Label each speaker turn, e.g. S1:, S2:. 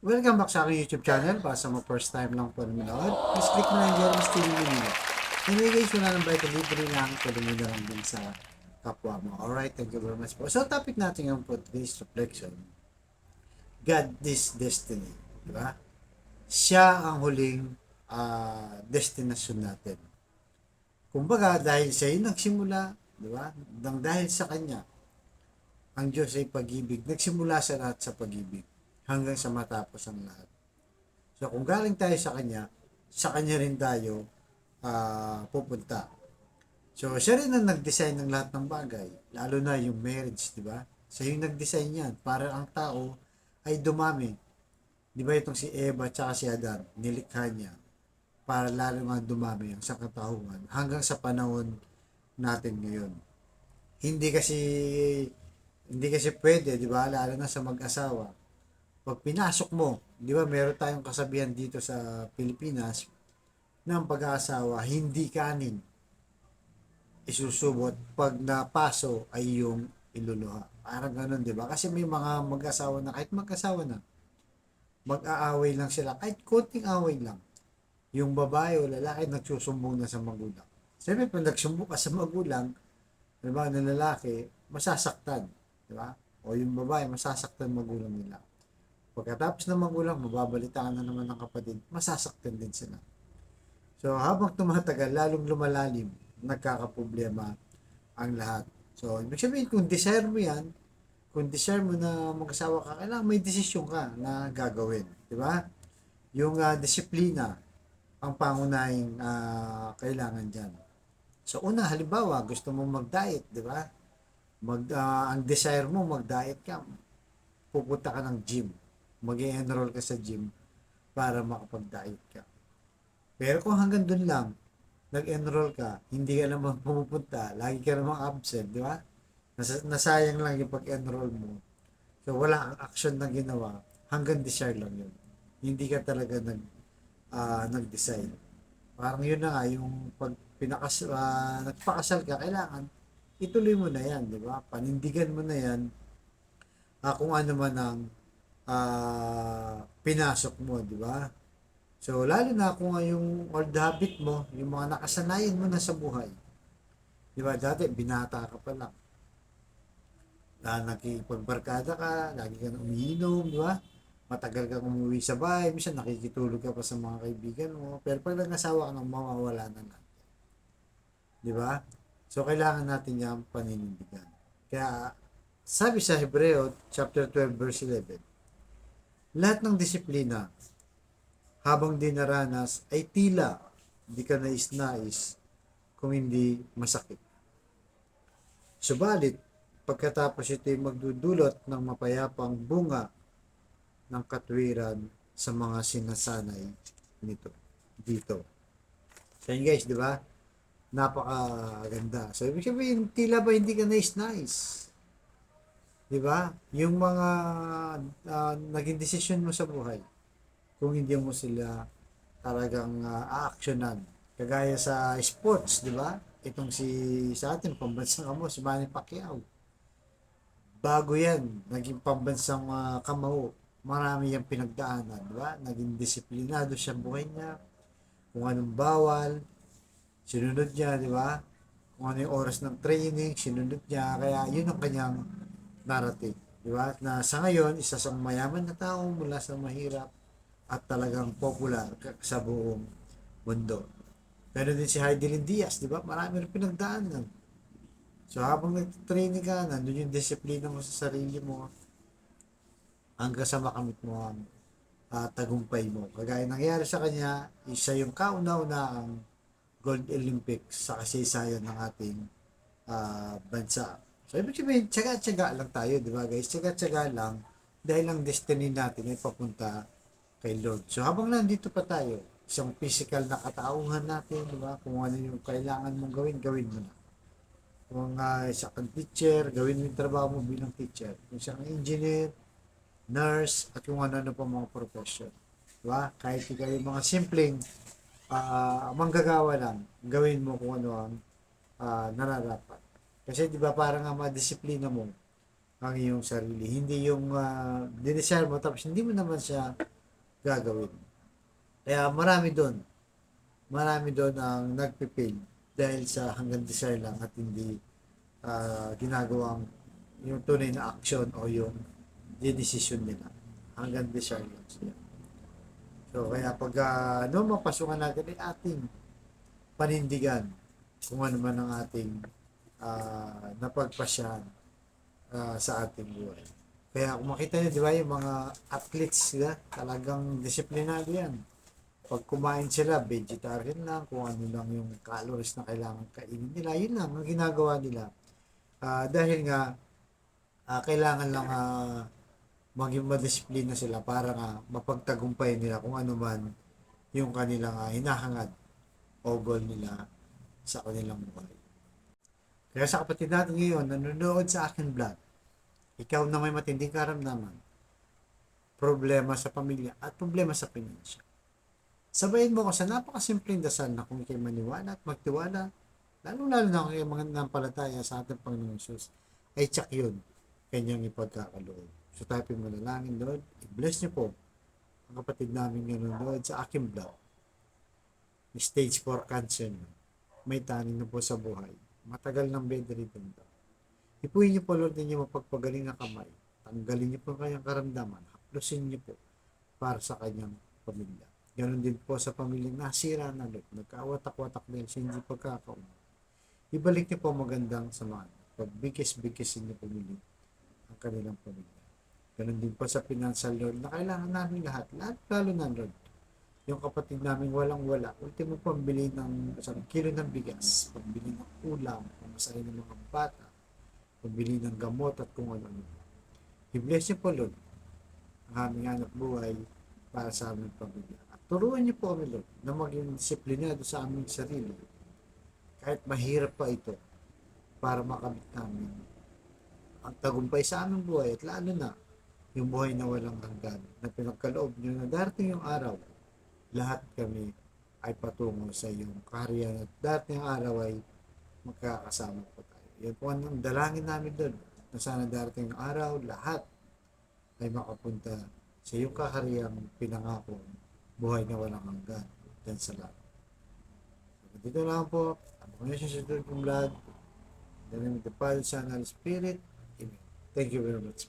S1: Welcome back sa aking YouTube channel. Para sa mga first time lang po na manood, please click mo na yung bell mas tinili. Anyway guys, wala nang bayad, libre lang. Pwede mo na lang din sa kapwa mo. Alright, thank you very much po. So topic natin yung for today's reflection, God is destiny. Diba? Siya ang huling destinasyon natin. Kumbaga, dahil siya yung nagsimula, diba? Dahil sa Kanya, ang Diyos ay pag-ibig. Nagsimula sa lahat sa pag-ibig hanggang sa matapos ang lahat. So kung galing tayo sa Kanya rin tayo pupunta. So siya rin ang nag-design ng lahat ng bagay, lalo na yung marriage, di ba? Siya yung nag-design yan para ang tao ay dumami. Di ba itong si Eva at si Adan, nilikha niya para lalo nga dumami ang sa katauhan hanggang sa panahon natin ngayon. Hindi kasi hindi kasi pwede, di ba? Lalo na sa mag-asawa. Pag pinasok mo, di ba meron tayong kasabihan dito sa Pilipinas na ang pag-aasawa hindi kanin isusubot, pag napaso ay yung iluluha. Parang ganun, di ba? Kasi may mga mag-asawa na kahit mag-asawa na, mag-aaway lang sila, kahit konting away lang. Yung babae o lalaki nagsusumbong na sa magulang. Siyempre, pag nagsumbong ka sa magulang, di ba, ng lalaki, masasaktan. Di ba? O yung babae, masasaktan magulang nila. Pagkatapos ng magulang, mababalitaan na naman ng kapatid, masasaktan din sila. So, habang tumatagal, lalong lumalalim, nagkakaproblema ang lahat. So, ibig sabihin, kung desire mo yan, kung desire mo na mag-asawa ka, kailangan may desisyon ka na gagawin. Di ba? Yung disiplina, ang pangunahing kailangan dyan. So, una, halimbawa, gusto mo mag-diet, di ba? Ang desire mo, mag-diet ka, pupunta ka ng gym. Mag-enroll ka sa gym para makapag-diet ka. Pero kung hanggang dun lang, nag-enroll ka, hindi ka naman pumupunta, lagi ka naman absent, di ba? Nasayang lang yung pag-enroll mo. So, wala kang action na ginawa, hanggang desire lang yun. Hindi ka talaga nag-decide. Parang yun na nga, yung pag nagpakasal ka, kailangan ituloy mo na yan, di ba? Panindigan mo na yan, kung ano man ang pinasok mo, di ba? So, lalo na kung yung old habit mo, yung mga nakasanayan mo na sa buhay. Di ba, dati, binata ka pa lang. Nakikipagbarkada ka, lagi ka na umiinom, di ba? Matagal kang umuwi sa bahay, minsan nakikitulog ka pa sa mga kaibigan mo, pero pag nag-asawa ka nang mawawala na natin. Di ba? So, kailangan natin yung paninindigan. Kaya, sabi sa Hebreo, chapter 12, verse 11, lahat ng disiplina, habang dinaranas, ay tila di ka nais-nais kung hindi masakit. Subalit, pagkatapos ito'y magdudulot ng mapayapang bunga ng katwiran sa mga sinasanay nito dito. So yun guys, di ba? Napakaganda. So ibig sabihin, tila ba hindi ka nais-nais? Di ba? Yung mga naging desisyon mo sa buhay, kung hindi mo sila talagang aaksyonan. Kagaya sa sports, di ba? Itong sa atin, pambansang kamo, si Manny Pacquiao. Bago yan, naging pambansang kamao. Marami yung pinagdaanan, di ba? Naging disiplinado siya buhay niya. Kung anong bawal, sinunod niya, di ba? Kung ano yung oras ng training, sinunod niya. Kaya yun ang kanyang narrative. Di ba? Na sa ngayon, isa sa mayaman na tao mula sa mahirap at talagang popular sa buong mundo. Pero din si Heidelin Diaz, di ba? Marami rin pinagdaanan. So habang nag-training ka, nandun yung disiplina mo sa sarili mo hanggang sa makamit mo ang tagumpay mo. Kagaya nangyari sa kanya, isa yung kauna-una ang Gold Olympics sa kasaysayan ng ating bansa. So ibig sabihin, tsaga-tsaga lang tayo, di ba guys? Tsaga-tsaga lang dahil ang destiny natin ay papunta kay Lord. So habang nandito pa tayo, isang physical na katauhan natin, di ba? Kung ano yung kailangan mong gawin, gawin mo na. Kung isa kang teacher, gawin mo yung trabaho mo bilang teacher. Kung isa kang engineer, nurse, at kung ano-ano pa mga profession. Di ba? Kahit ikaw yung mga simpleng manggagawa lang, gawin mo kung ano ang nararapat. Kasi di ba parang madisiplina mo ang iyong sarili. Hindi yung dinesire mo tapos hindi mo naman siya gagawin. Kaya marami doon ang nagpipail dahil sa hanggang desire lang at hindi ginagawang yung tunay na aksyon o yung decision nila. Hanggang desire lang sila. So, kaya pag mapasukan natin ay ating panindigan kung ano man ang ating napagpasyahan sa ating buhay. Kaya kung makita niyo, di ba, yung mga athletes sila, talagang disiplinado yan. Pag kumain sila, vegetarian lang, kung ano lang yung calories na kailangan kainin nila, yun lang ang ginagawa nila. Dahil nga, kailangan lang maging madisiplina sila para nga mapagtagumpay nila kung ano man yung kanilang hinahangad o goal nila sa kanilang buhay. Kaya sa kapatid natin ngayon, nanonood sa akin vlog, ikaw na may matinding karamdaman, problema sa pamilya at problema sa pinensya. Sabayin mo ko sa napakasimpleng dasal na kung ikay maniwala at magtiwala, lalo-lalo na kung ikay mga nampalataya sa ating Panginoong Jesus, ay tsak yun, kanyang ipagkakaloob. So tayo po manalangin, Lord, i-bless niyo po ang kapatid namin nanonood sa aking vlog. Stage 4 cancer na. May taning na po sa buhay. Matagal ng bedridden daw. Ipuhin niyo po, Lord, ninyo mapagpagaling na kamay. Tanggalin niyo po kanyang karamdaman. Haplusin niyo po para sa kanyang pamilya. Ganon din po sa pamilyang nasira na, Lord. Nagkawatak-watak din sa hindi pagkakaunawaan. Ibalik niyo po magandang samahan. Pagbigis-bigisin niyo pumili ang kanilang pamilya. Ganon din po sa financial, Lord, na kailangan namin lahat lalo na, Lord. Yung kapatid namin walang-wala, ultimo pambili ng 1 kilo ng bigas, pambili ng ulam, pamasahe ng mga bata, pambili ng gamot at kung ano-ano. I-bless niyo po, Lord, ang aming anak buhay para sa aming pamilya. At turuan niyo po kami, Lord, na maging disiplinado sa aming sarili. Kahit mahirap pa ito, para makamit namin ang tagumpay sa aming buhay at lalo na yung buhay na walang hanggan na pinagkaloob niyo na darating yung araw, lahat kami ay patungo sa iyong kaharian at darating ang araw ay magkakasama po tayo. Yan po ang dalangin namin doon na sana darating ang araw, lahat ay makapunta sa iyong kahariang pinangako buhay na walang hanggan dan sa lahat. So, dito lang po, abangan niyo sa susunod kong vlog. In the name of the Father, Son, and Spirit. Amen. Thank you very much.